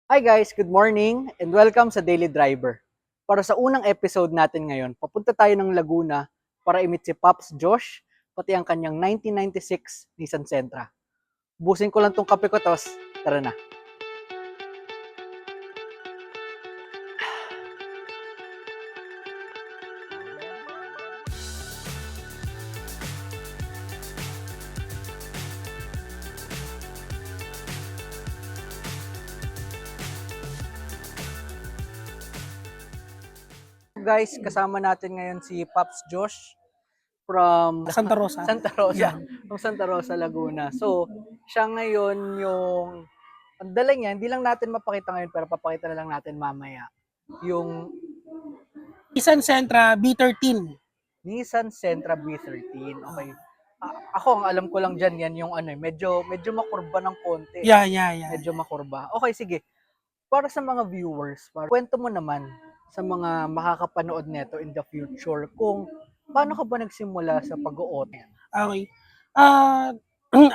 Hi guys, good morning and welcome sa Daily Driver. Para sa unang episode natin ngayon, papunta tayo ng Laguna para i-meet si Pops Josh pati ang kanyang 1996 Nissan Sentra. Busin ko lang tong kape ko tos, tara na. Guys, kasama natin ngayon si Pops Josh from Santa Rosa. Santa Rosa, Yeah. from Santa Rosa, Laguna. So, siya ngayon yung ang dala niya, hindi lang natin mapakita ngayon pero papakita na lang natin mamaya. Yung Nissan Sentra B13. Nissan Sentra B13. Okay. Ako, ang alam ko lang dyan, yan yung medyo makurba ng konti. Yeah. Medyo makurba. Okay, sige. Para sa mga viewers, kwento mo naman sa mga makakapanood neto in the future kung paano ka ba nagsimula sa pag-o-auto? Okay.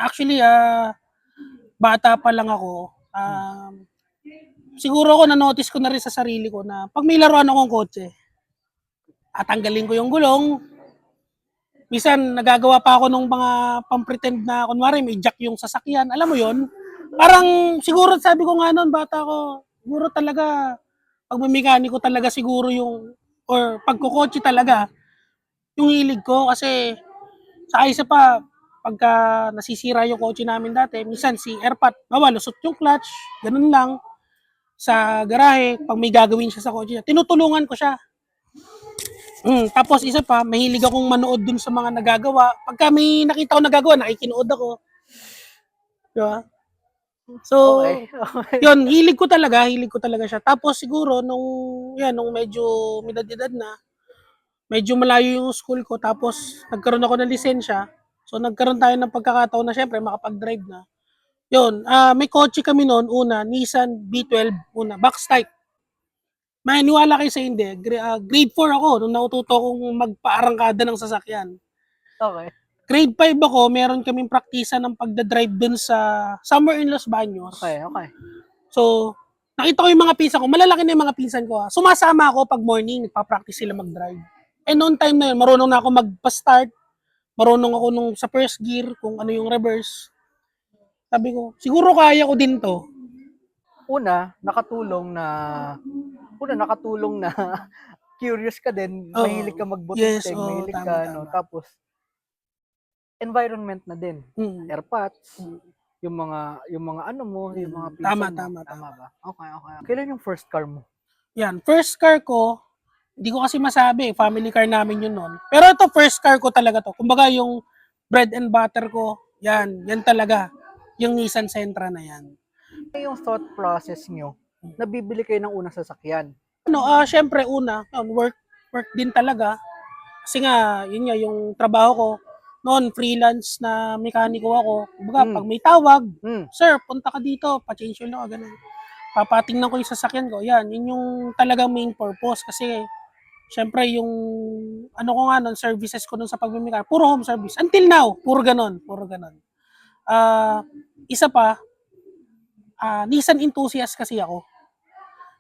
Actually, bata pa lang ako. Siguro ako na-notice ko na rin sa sarili ko na pag may laruan akong kotse, atanggalin ko yung gulong. Minsan, nagagawa pa ako ng mga pang-pretend na, kunwari, may jack yung sasakyan. Alam mo yon. Parang, siguro sabi ko nga noon, bata ko, siguro talaga, pag mekaniko talaga siguro yung, or pagkukotse talaga, yung hilig ko. Kasi, sa isa pa, pagka nasisira yung kotse namin dati, minsan si airpat, lusot yung clutch, ganun lang. Sa garahe, pag may gagawin siya sa kotse niya, tinutulungan ko siya. Tapos isa pa, mahilig akong manood dun sa mga nagagawa. Pagka may nakita ko nagagawa, nakikinood ako. Diba? So, Okay. yun, hilig ko talaga siya. Tapos siguro, nung medyo midad-edad na, medyo malayo yung school ko, tapos nagkaroon ako ng lisensya. So, nagkaroon tayo ng pagkakataon na syempre, makapag-drive na. Yun, may kotse kami noon, una, Nissan B12, una, box type. Maniwala kayo sa hindi, grade 4 ako nung natuto kong magpaarangkada ng sasakyan. Okay. Grade 5 ako, meron kaming praktisa ng pagdadrive dun sa somewhere in Los Baños. Okay. So, nakita ko yung mga pinsan ko, malalaki na yung mga pinsan ko. Sumasama ako pag morning, nagpa-practice sila mag-drive. And noong time na yun, marunong na ako magpa-start, marunong ako nung sa first gear, kung ano yung reverse. Sabi ko, siguro kaya ko din to. Una, nakatulong na curious ka din, mahilig ka magbutinteng, mahilig ka, tama. tapos environment na din. AirPods, Mm. yung mga ano mo, yung mga Tama, pinsan mo. tama. Ba? Okay. Kailan yung first car mo? Yan, first car ko, hindi ko kasi masabi, family car namin yun noon. Pero ito, first car ko talaga to. Kumbaga yung bread and butter ko, yan talaga. Yung Nissan Sentra na yan. Ano yung thought process nyo na bibili kayo ng unang sasakyan? Syempre una, work din talaga. Kasi nga, yun nga, yung trabaho ko, noon, freelance na mekaniko ako. Kumbaga, pag may tawag, sir, punta ka dito, pa-change oil ako, ganun. Papatingnan ko yung sasakyan ko. Yun yung talagang main purpose. Kasi, syempre, yung, ano ko nga nun, services ko nun sa pagmimika, puro home service. Until now, puro ganon. Isa pa, Nissan enthusiast kasi ako.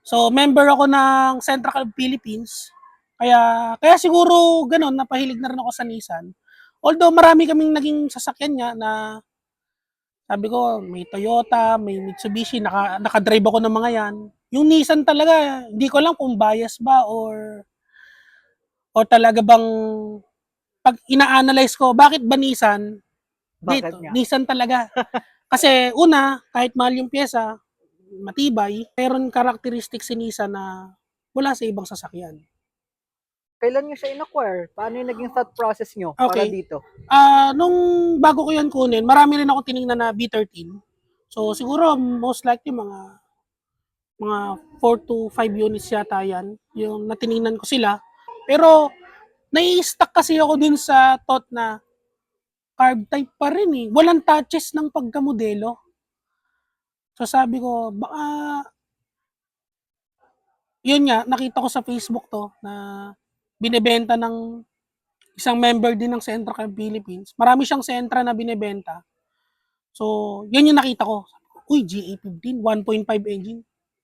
So, member ako ng Central Club Philippines. Kaya siguro ganun, napahilig na rin ako sa Nissan. Although marami kaming naging sasakyan niya na sabi ko, may Toyota, may Mitsubishi, nakadrive ako ng mga yan. Yung Nissan talaga, hindi ko alam kung bias ba o talaga bang pag ina-analyze ko, bakit ba Nissan? Bakit Dito, nga? Nissan talaga. Kasi una, kahit mahal yung pyesa, matibay, meron karakteristik si Nissan na wala sa ibang sasakyan. Kailan nyo siya in-acquire? Paano yung naging thought process nyo para Okay. dito? Nung bago ko yan kunin, marami rin ako tiningnan na B13. So siguro most likely mga 4 to 5 units yata yan, yung natiningnan ko sila. Pero nai-stuck kasi ako dun sa thought na carb type pa rin eh. Walang touches ng pagkamodelo. So sabi ko, baka yun nga, nakita ko sa Facebook to na binebenta ng isang member din ng Central Cab Philippines. Marami siyang Sentra na binebenta. So, yun yung nakita ko. Uy, GA15, 1.5 engine.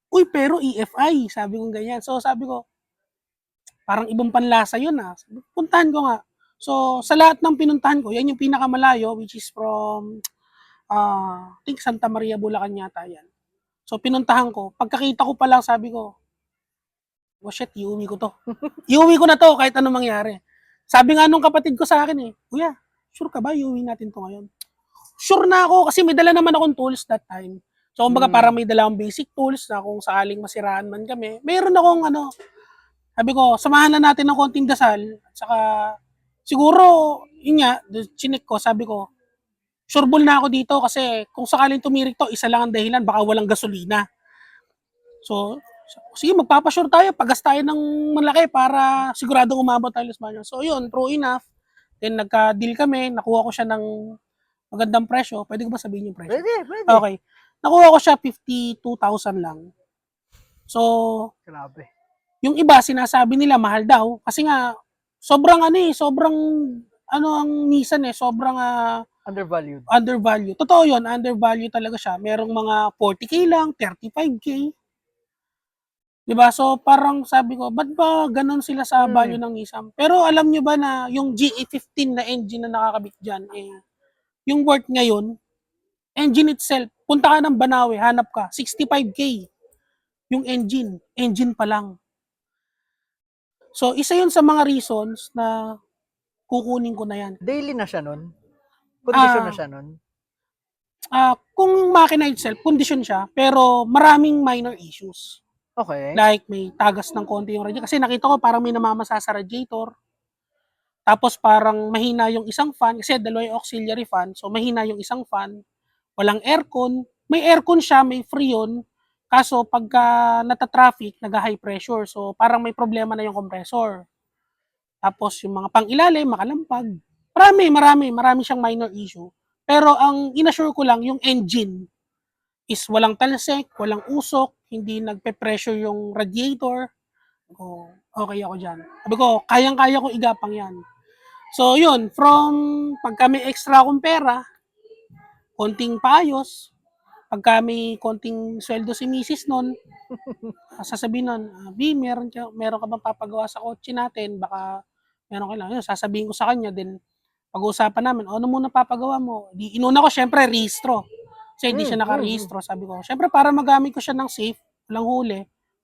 Uy, pero EFI, sabi ko ganyan. So sabi ko, parang ibang panlasa yun ah. Sabi, puntahan ko nga. So sa lahat ng pinuntahan ko, yan yung pinakamalayo, which is from, I think Santa Maria, Bulacan yata yan. So pinuntahan ko, pagkakita ko pa lang sabi ko, oh shit, iuwi ko to. Iuwi ko na to kahit anong mangyari. Sabi nga nung kapatid ko sa akin Kuya, sure ka ba iuwi natin to ngayon? Sure na ako kasi may dala naman akong tools that time. So kumbaga parang may dala akong basic tools na kung sakaling masiraan man kami, mayroon akong sabi ko, samahan na natin ng konting dasal at saka siguro, yun nga, chinik ko, sabi ko, sureball na ako dito kasi kung sakaling tumirik to, isa lang ang dahilan, baka walang gasolina. So, sige, magpapasure tayo, pagas tayo ng malaki para siguradong umabot tayo sa Banyo. So, yun, true enough. Then, nagka-deal kami, nakuha ko siya ng magandang presyo. Pwede ko ba sabihin yung presyo? Pwede. Okay. Nakuha ko siya 52,000 lang. So, Grabe. yung iba, sinasabi nila mahal daw. Kasi nga, sobrang ang Nissan sobrang Undervalued. undervalue. Totoo yun, undervalue talaga siya. Merong mga 40K lang, 35K. Diba? So, parang sabi ko, ba't ba ganun sila sa value ng Nissan? Pero alam nyo ba na yung GE15 na engine na nakakabit dyan, yung worth ngayon, engine itself, punta ka ng Banawe, hanap ka, 65K. Yung engine pa lang. So, isa yun sa mga reasons na kukunin ko na yan. Daily na siya nun? Condition na siya nun? Kung makina itself, condition siya, pero maraming minor issues. Okay. Like, may tagas ng konti yung radiator. Kasi nakita ko parang may namamasa sa radiator. Tapos parang mahina yung isang fan. Kasi dalawa yung auxiliary fan. So, mahina yung isang fan. Walang aircon. May aircon siya, may freon. Kaso, pagka nata-traffic, nag-high pressure. So, parang may problema na yung compressor. Tapos, yung mga pang-ilalim, makalampag. Marami siyang minor issue. Pero, ang inassure ko lang, yung engine is walang talsek, walang usok, hindi nagpe-pressure yung radiator. Okay ako dyan. Sabi ko, kayang-kaya ko igapang yan. So, yun, from pagka may extra akong pera, konting paayos, pagka may konting sweldo si misis nun, sasabihin nun, B, meron ka bang papagawa sa kotse natin? Baka meron ka lang. Yun, sasabihin ko sa kanya, then pag-uusapan namin, ano muna papagawa mo? Inuna ko, syempre, rehistro. Kasi hindi siya nakarehistro. Sabi ko, syempre, para magamit ko siya ng safe, walang huli,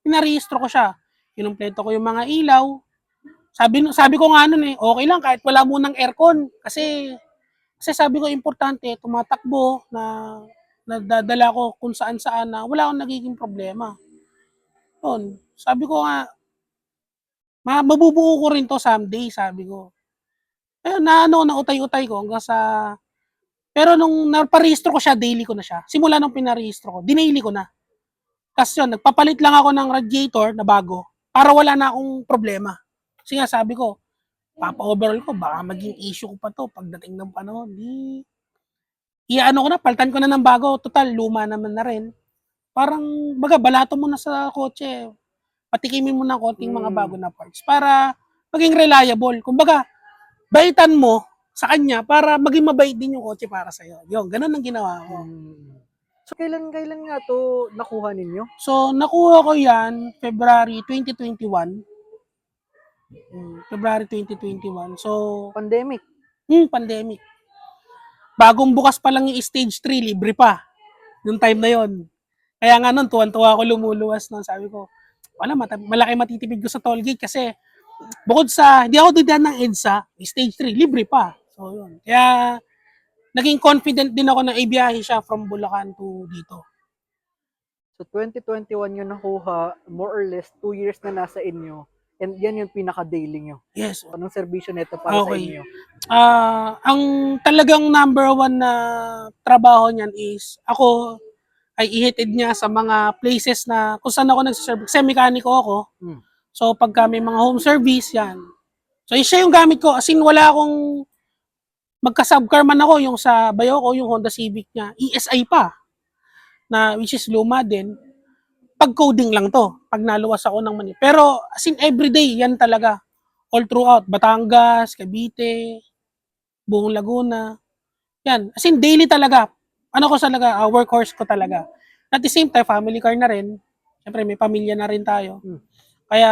pinarehistro ko siya. Kinumpleto ko yung mga ilaw. Sabi ko nga nun okay lang kahit wala munang aircon. Kasi sabi ko, importante, tumatakbo na nadadala ko kung saan-saan na wala akong nagiging problema. Yun, sabi ko nga, mabubuo ko rin to someday, sabi ko. Ayun, nautay-utay ko hanggang sa pero nung naparehistro ko siya, daily ko na siya. Simula nung pinarehistro ko, dinaily ko na. Kasi yun, nagpapalit lang ako ng radiator na bago para wala na akong problema. Kasi nga sabi ko, papa-overall ko, baka maging issue ko pa to pagdating ng panahon. Iano ko na, palitan ko na ng bago. Total, luma naman na rin. Parang, balato mo na sa kotse. Patikimin mo na konting mga bago na parts para maging reliable. Kumbaga, baitan mo sa kanya para maging mabait din yung kotse para sa'yo. Yung, ganun ang ginawa ko. So, kailan nga to nakuha ninyo? So, nakuha ko yan February 2021. February 2021. So, Pandemic. Pandemic. Bagong bukas pa lang yung stage 3, libre pa. Yung time na yon. Kaya nga nun, tuwan-tuwa ako lumuluwas nun. Sabi ko, malaki matitipid ko sa toll gate kasi bukod sa, hindi ako didan ng EDSA, stage 3, libre pa. So, yun. Kaya, naging confident din ako na ibiyahe siya from Bulacan to dito. So, 2021 yung nakuha, more or less, 2 years na nasa inyo. And yan yung pinaka-daily nyo. Yes. Anong serbisyo nito para sa inyo? Ang talagang number one na trabaho niyan is, ako ay ihatid niya sa mga places na kung saan ako nagsiserve. Kasi mekaniko ako. So, pagka may mga home service, yan. So, siya yung gamit ko. As in, wala akong magka-subcar man ako, yung sa bayo ko, yung Honda Civic niya. ESI pa. Na, which is luma din. Pag-coding lang to. Pag naluwas ako ng money. Pero, as in, everyday, yan talaga. All throughout. Batangas, Cavite, buong Laguna. Yan. As in, daily talaga. Workhorse ko talaga. At the same time, family car na rin. Siyempre, may pamilya na rin tayo. Hmm. Kaya,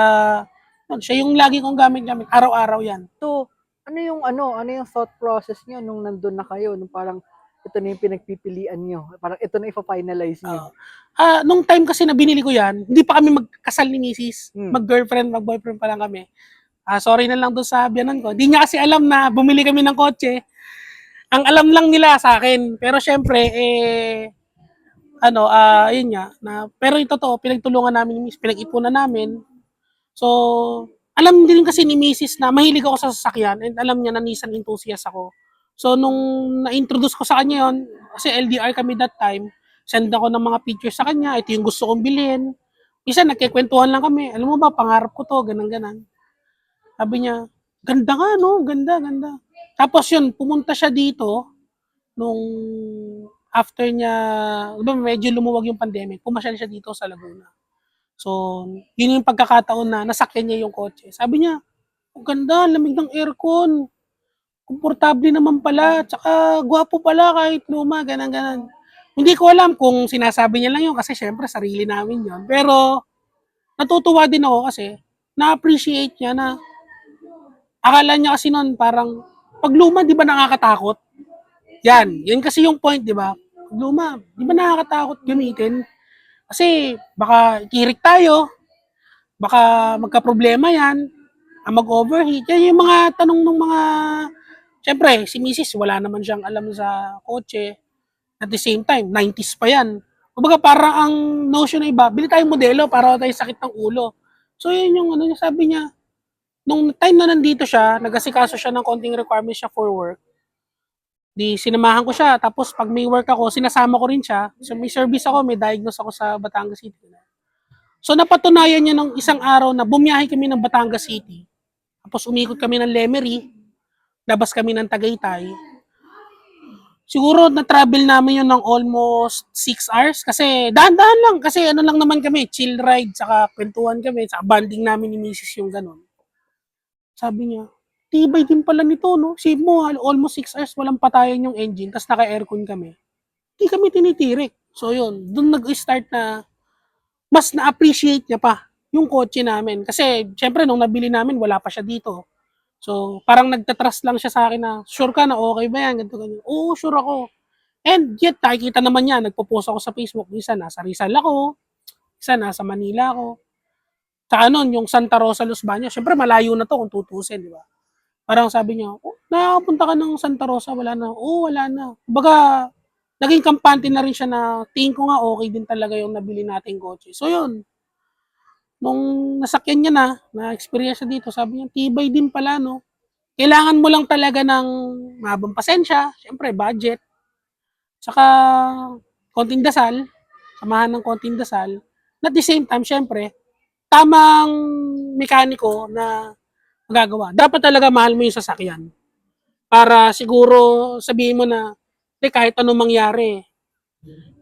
yun, siya yung lagi kong gamit-gamit. Araw-araw yan. So, ano yung thought process niyo nung nandun na kayo, nung parang ito na yung pinagpipilian niyo, parang ito na ipa-finalize niyo? Nung time kasi na binili ko yan, hindi pa kami magkasal ni Mrs. Hmm. Mag-girlfriend, mag-boyfriend pa lang kami. Sorry na lang doon sa biyanan ko. Hindi niya kasi alam na bumili kami ng kotse. Ang alam lang nila sa akin. Pero syempre, yun nga. Pero yung totoo, pinagtulungan namin ni Mrs. Pinag-ipunan namin. So, alam din kasi ni Mrs. na mahilig ako sa sasakyan and alam niya na Nissan enthusiast ako. So, nung na-introduce ko sa kanya yon, kasi LDR kami that time, send ako ng mga pictures sa kanya, ito yung gusto kong bilhin. Isa, nagkikwentuhan lang kami. Alam mo ba, pangarap ko to, ganun-ganan. Sabi niya, ganda nga, no? Ganda, ganda. Tapos yun, pumunta siya dito nung after niya, diba, medyo lumuwag yung pandemic, pumasyal siya dito sa Laguna. So, yun yung pagkakataon na nasakyan niya yung kotse. Sabi niya, ang ganda, lamig ng aircon. Komportable naman pala, tsaka gwapo pala kahit luma, ganan-ganan. Hindi ko alam kung sinasabi niya lang yun kasi syempre sarili namin yun. Pero natutuwa din ako kasi na-appreciate niya na akala niya kasi noon parang pag luma, di ba nakakatakot? Yan kasi yung point, di ba? Pag luma, di ba nakakatakot gamitin? Kasi baka kirik tayo, baka magka-problema yan, mag-overheat. Yan yung mga tanong ng mga, syempre, si Mrs. wala naman siyang alam sa kotse. At the same time, 90s pa yan. Kumbaga parang ang notion na iba, bili tayong modelo para tayo sakit ng ulo. So yun yung ano, sabi niya, nung time na nandito siya, nag-asikaso siya ng konting requirements siya for work. Di sinamahan ko siya. Tapos pag may work ako, sinasama ko rin siya. So may service ako, may diagnose ako sa Batangas City. So napatunayan niya ng isang araw na bumiyahe kami ng Batangas City. Tapos umikot kami ng Lemery. Labas kami ng Tagaytay. Siguro na-travel namin yun ng almost 6 hours. Kasi dahan-dahan lang. Kasi ano lang naman kami, chill ride, saka kwentuhan kami, saka banding namin ni Mrs. yung ganun. Sabi niya, tibay din pala nito, no? Save mo, almost 6 hours, walang patayan yung engine, tapos naka-aircon kami. Hindi kami tinitirik. So yun, doon nag-start na mas na-appreciate niya pa yung kotse namin. Kasi, syempre, nung nabili namin, wala pa siya dito. So, parang nagtatrust lang siya sa akin na, sure ka na okay ba yan? Ganito, ganyan. Oo, sure ako. And yet, nakikita naman niya, nagpo-post ako sa Facebook. Isa nasa Rizal ako, isa nasa Manila ako. Tsaka nun, yung Santa Rosa, Los Baños, syempre malayo na to kung tutusin, di ba? Parang sabi niya, oh, nakakapunta ka ng Santa Rosa, wala na. Oo, wala na. Baga, naging kampante na rin siya na tingin ko nga okay din talaga yung nabili nating kotse. So yun, nung nasakyan niya na-experience dito, sabi niya, tibay din pala, no? Kailangan mo lang talaga ng mahabang pasensya, syempre budget, saka konting dasal, samahan ng konting dasal. At the same time, syempre, tamang mekaniko na magagawa. Dapat talaga mahal mo yung sasakyan. Para siguro sabihin mo na, kahit anong mangyari,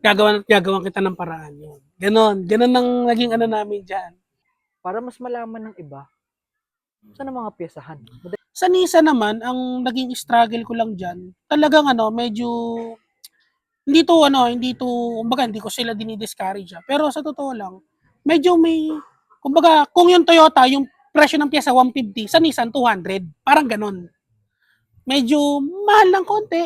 gagawan kita ng paraan. Yun. Ganon ang naging ano namin dyan. Para mas malaman ng iba, saan ang mga pyesahan? Sa Nissan naman, ang naging struggle ko lang dyan, talagang medyo, kumbaga hindi ko sila dinidiscourage. Pero sa totoo lang, medyo kumbaga, kung yung Toyota, yung presyo ng pyesa 150, sa Nissan 200, parang ganon. Medyo mahal ng konti.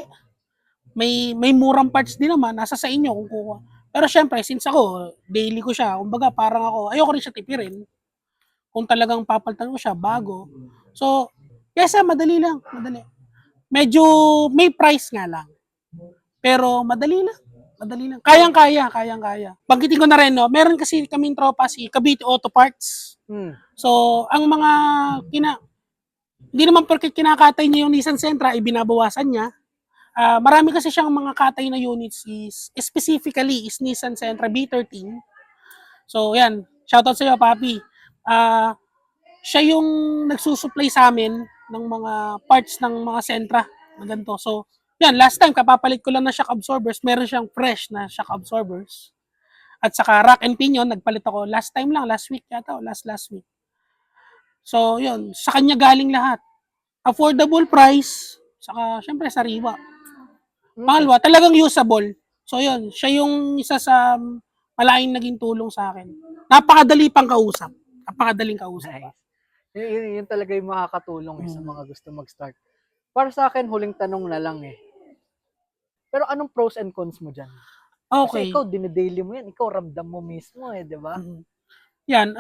May murang parts din naman, nasa sa inyo kung kuha. Pero syempre, since ako, daily ko siya, kumbaga parang ako, ayoko rin siya tipirin. Kung talagang papalitan ko siya, bago. So, pyesa, madali lang, madali. Medyo may price nga lang. Pero madali lang. Kayang-kaya. Banggitin ko na rin, no? Meron kasi kaming tropa si Cavite Auto Parts. So, ang mga hindi naman porque kinakatay niya yung Nissan Sentra, ibinabawasan niya. Marami kasi siyang mga katay na units specifically is Nissan Sentra B13. So, yan. Shoutout sa iyo, Papi. Siya yung nagsusupply sa amin ng mga parts ng mga Sentra na ganito. So, yan. Last time, kapapalit ko lang na shock absorbers. Meron siyang fresh na shock absorbers. At saka rack and pinion, nagpalit ako last time lang, last week yata, last week. So, yun. Sa kanya galing lahat. Affordable price, saka syempre sariwa. Pangalawa, talagang usable. So yun, siya yung isa sa malaking naging tulong sa akin. Napakadali pang kausap. Napakadaling kausap. Nice. Yun talaga yung makakatulong sa mga gusto mag-start. Para sa akin, huling tanong na lang eh. Pero anong pros and cons mo dyan? Kasi Okay. ikaw, dinidaily mo yan. Ikaw, ramdam mo mismo eh, di ba? Yan.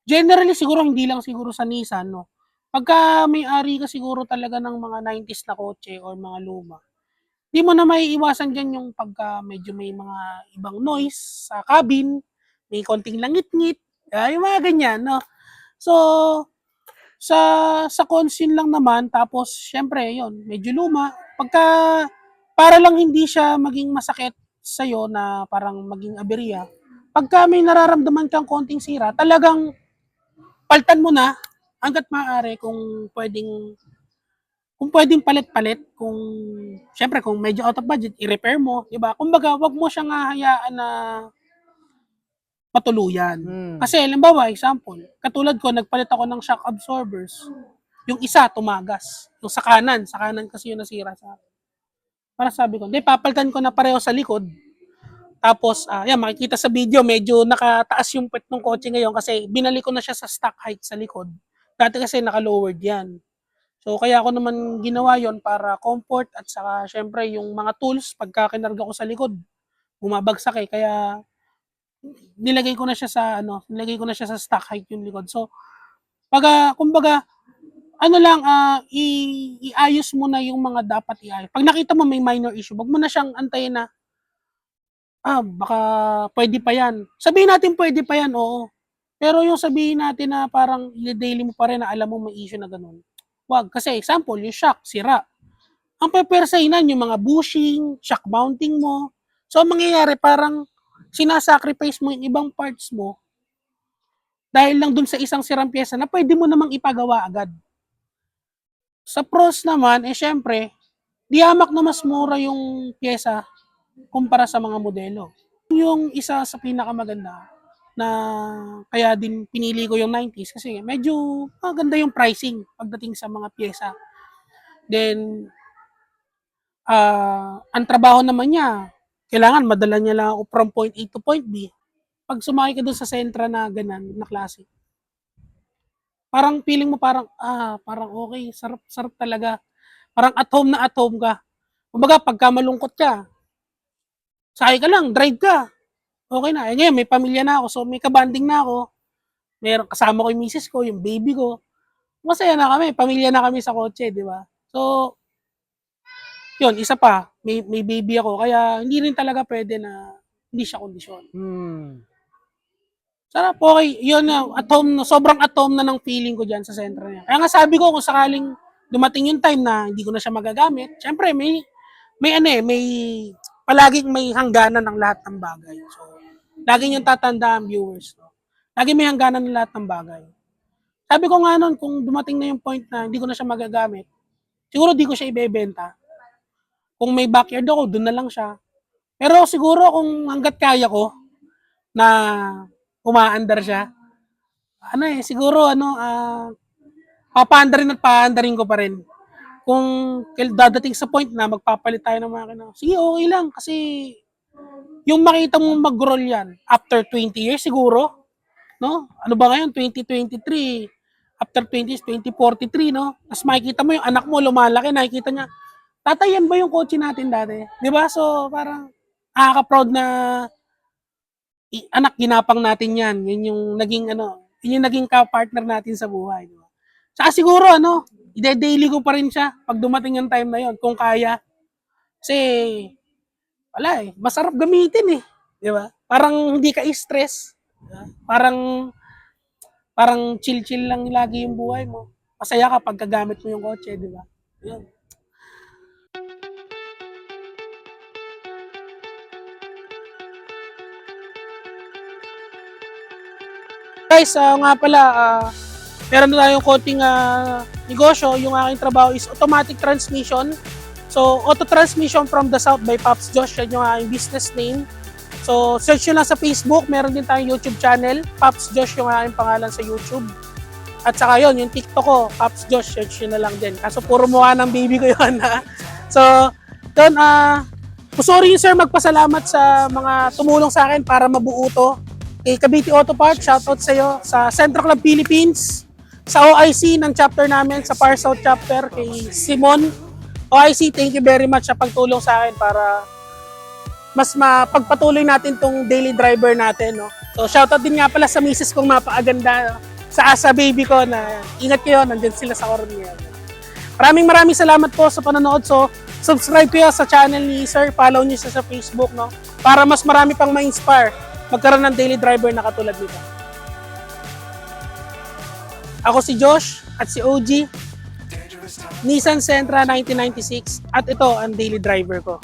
Generally, siguro hindi lang siguro sa Nissan, no? Pagka may-ari ka siguro talaga ng mga 90s na kotse or mga luma, di mo na maiiwasan dyan yung pagka medyo may mga ibang noise sa cabin, may konting langit-ngit, yung mga ganyan, no? So, sa cons yun lang naman, tapos syempre, yun, medyo luma. Para lang hindi siya maging masakit sa'yo na parang maging aberya, pagka may nararamdaman kang konting sira, talagang paltan mo na hangga't maaari kung pwedeng palit-palit, syempre kung medyo out of budget, i-repair mo, di ba? Kumbaga, wag mo siyang hahayaan na matuluyan. Kasi, halimbawa, example, katulad ko, nagpalit ako ng shock absorbers. Yung isa, tumagas. Yung sa kanan kasi yung nasira sa akin. Para sabi ko, papalitan ko na pareho sa likod. Tapos, yan, makikita sa video, medyo nakataas yung pet ng kotse ngayon kasi binalik ko na siya sa stock height sa likod. Dati kasi naka-lowered yan. So, kaya ako naman ginawa yon para comfort at saka, syempre, yung mga tools, pagka kinarga ko sa likod, bumabagsak eh. Kaya, nilagay ko na siya sa stock height yung likod. So, kumbaga, iayos mo na yung mga dapat iayos. Pag nakita mo may minor issue, wag mo na siyang antayin na, baka pwede pa yan. Sabihin natin pwede pa yan, oo. Pero yung sabihin natin na parang daily mo pa rin na alam mo may issue na ganun. Wag. Kasi example, yung shock, sira. Ang pepersainan yung mga bushing, shock mounting mo. So, ang mangyayari parang sinasacrifice mo yung ibang parts mo dahil lang dun sa isang sirang pyesa na pwede mo namang ipagawa agad. Sa pros naman, syempre, di hamak na mas mura yung pyesa kumpara sa mga modelo. Yung isa sa pinakamaganda na kaya din pinili ko yung 90s kasi medyo maganda yung pricing pagdating sa mga pyesa. Then, ang trabaho naman niya, kailangan madala niya lang ako from point A to point B. Pag sumakay ka doon sa Sentra na ganan, na klase, parang feeling mo parang okay, sarap talaga. Parang at home ka. Kumbaga, pagka malungkot ka, sakay ka lang, drive ka. Okay na. Ngayon, may pamilya na ako, so may kabanding na ako. Meron kasama ko yung misis ko, yung baby ko. Masaya na kami, pamilya na kami sa kotse, di ba? So, yun, isa pa, may baby ako, kaya hindi rin talaga pwede na hindi siya kondisyon. Sarap, okay. Yun na, sobrang at home na ng feeling ko dyan sa Sentra niya. Kaya nga sabi ko, kung sakaling dumating yung time na hindi ko na siya magagamit, syempre may palaging may hangganan ng lahat ng bagay. So, laging yung tatandaan viewers. No? Laging may hangganan ng lahat ng bagay. Sabi ko nga nun, kung dumating na yung point na hindi ko na siya magagamit, siguro di ko siya ibebenta. Kung may backyard ako, doon na lang siya. Pero siguro kung hanggat kaya ko na umaandar siya, siguro papaandarin ko pa rin. Kung dadating sa point na magpapalit tayo ng makina, sige, okay lang. Kasi yung makita mong mag-roll yan after 20 years siguro, no? Ano ba ngayon? 2023, after 20 years, 2043, no? Tapos makikita mo yung anak mo lumalaki, nakikita niya, tatay, yan ba yung kotse natin dati? Di ba? So, parang nakaka-proud na anak, ginapang natin yan. Yun yung naging ka-partner natin sa buhay. Di ba? Saka siguro, ide-daily ko pa rin siya pag dumating yung time na yon kung kaya. Kasi, wala masarap gamitin eh. Di ba? Parang hindi ka stress. Diba? Parang chill-chill lang lagi yung buhay mo. Masaya ka pag gagamit mo yung kotse, di ba? Yun. Guys, nga pala, meron na tayong konting negosyo. Yung aking trabaho is automatic transmission. So, auto transmission from the South by Pops Josh. Yan yung aking business name. So, search nyo lang sa Facebook. Meron din tayong YouTube channel. Pops Josh yung aking pangalan sa YouTube. At saka yun, yung TikTok ko, Pops Josh. Search nyo na lang din. Kaso puro mukha ng baby ko yun. So, doon, Gusto ko rin, sir, magpasalamat sa mga tumulong sa akin para mabuo to. Kay Cavite Auto Parts, shoutout sa iyo. Sa Centro Club Philippines, sa OIC ng chapter namin, sa Par South chapter, kay Simon. OIC, thank you very much sa pagtulong sa akin para mas mapagpatuloy natin tong daily driver natin. No? So, shoutout din nga pala sa misis kong mapaaganda, no? Sa asa baby ko na ingat kayo, nandyan sila sa Coronel. Maraming salamat po sa panonood. So, subscribe kayo sa channel ni Sir, follow niyo siya sa Facebook, no? Para mas marami pang ma-inspire magkaroon ng daily driver na katulad nito. Ako si Josh at si OG, Nissan Sentra 1996, at ito ang daily driver ko.